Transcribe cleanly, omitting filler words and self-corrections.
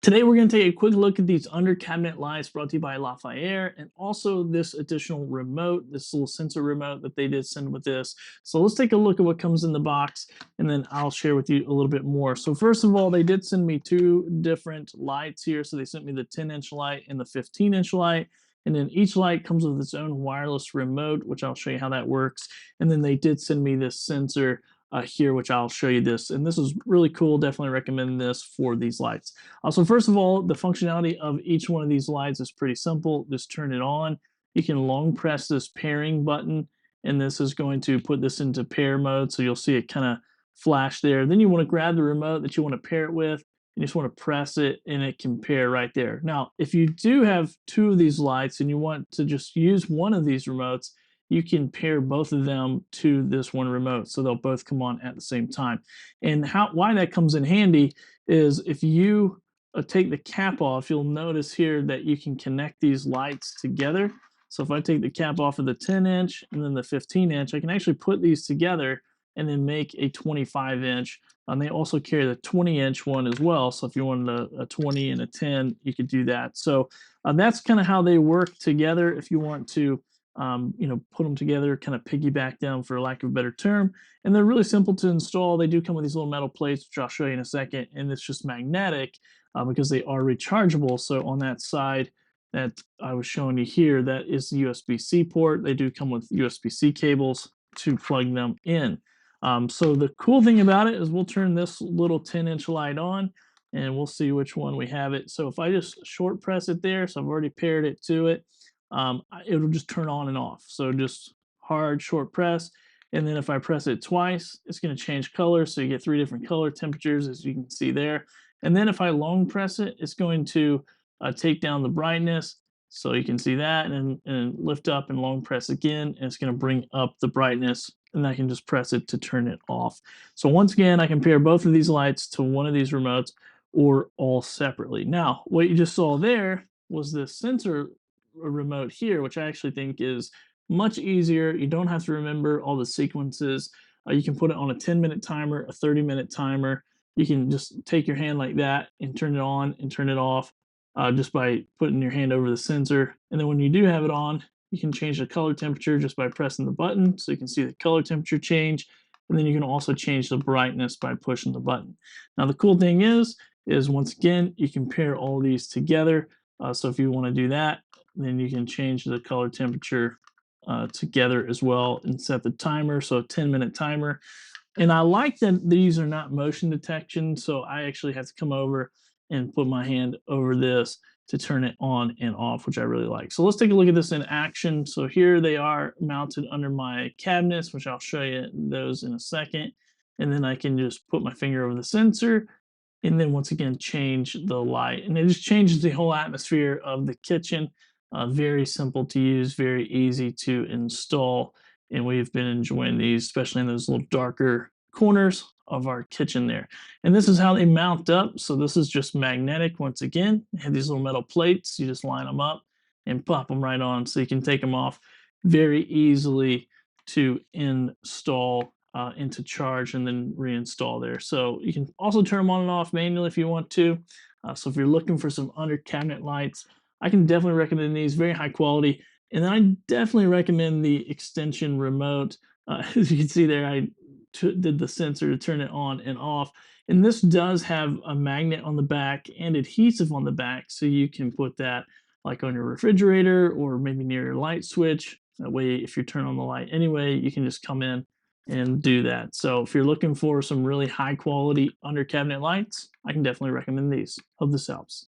Today, we're going to take a quick look at these under cabinet lights brought to you by LAFAER and also this additional remote, this little sensor remote that they did send with this. So let's take a look at what comes in the box and then I'll share with you a little bit more. So first of all, they did send me two different lights here. So they sent me the 10-inch light and the 15-inch light. And then each light comes with its own wireless remote, which I'll show you how that works. And then they did send me this sensor here, which I'll show you this. And this is really cool. Definitely recommend this for these lights. So first of all, the functionality of each one of these lights is pretty simple. Just turn it on. You can long press this pairing button, and this is going to put this into pair mode. So you'll see it kind of flash there. Then you want to grab the remote that you want to pair it with. You just want to press it and it can pair right there. Now, if you do have two of these lights and you want to just use one of these remotes, you can pair both of them to this one remote. So they'll both come on at the same time. And why that comes in handy is if you take the cap off, you'll notice here that you can connect these lights together. So if I take the cap off of the 10-inch and then the 15-inch, I can actually put these together and then make a 25-inch. And they also carry the 20-inch one as well. So if you wanted a 20 and a 10, you could do that. So that's kind of how they work together. If you want to, put them together, kind of piggyback them for lack of a better term. And they're really simple to install. They do come with these little metal plates, which I'll show you in a second. And it's just magnetic because they are rechargeable. So on that side that I was showing you here, that is the USB-C port. They do come with USB-C cables to plug them in. So the cool thing about it is we'll turn this little 10-inch light on and we'll see which one we have it. So if I just short press it there, so I've already paired it to it, it'll just turn on and off. So just hard short press. And then if I press it twice, it's going to change color. So you get three different color temperatures, as you can see there. And then if I long press it, it's going to take down the brightness. So you can see that and lift up and long press again. And it's going to bring up the brightness and I can just press it to turn it off. So once again, I can pair both of these lights to one of these remotes or all separately. Now, what you just saw there was this sensor remote here, which I actually think is much easier. You don't have to remember all the sequences. You can put it on a 10-minute timer, a 30-minute timer. You can just take your hand like that and turn it on and turn it off just by putting your hand over the sensor. And then when you do have it on, you can change the color temperature just by pressing the button. So you can see the color temperature change. And then you can also change the brightness by pushing the button. Now, the cool thing is once again, you can pair all these together. So if you want to do that, then you can change the color temperature together as well and set the timer. So a 10-minute timer. And I like that these are not motion detection. So I actually have to come over and put my hand over this to turn it on and off, which I really like. So let's take a look at this in action. So here they are mounted under my cabinets, which I'll show you those in a second. And then I can just put my finger over the sensor and then once again change the light. And it just changes the whole atmosphere of the kitchen. Very simple to use, very easy to install. And we've been enjoying these, especially in those little darker corners of our kitchen there. And this is how they mount up. So this is just magnetic. Once again, they have these little metal plates. You just line them up and pop them right on. So you can take them off very easily to install into charge and then reinstall there. So you can also turn them on and off manually if you want to. So if you're looking for some under cabinet lights, I can definitely recommend these, very high quality. And then I definitely recommend the extension remote. As you can see there, I did the sensor to turn it on and off. And this does have a magnet on the back and adhesive on the back. So you can put that like on your refrigerator or maybe near your light switch. That way, if you turn on the light anyway, you can just come in and do that. So if you're looking for some really high quality under cabinet lights, I can definitely recommend these. Hope this helps.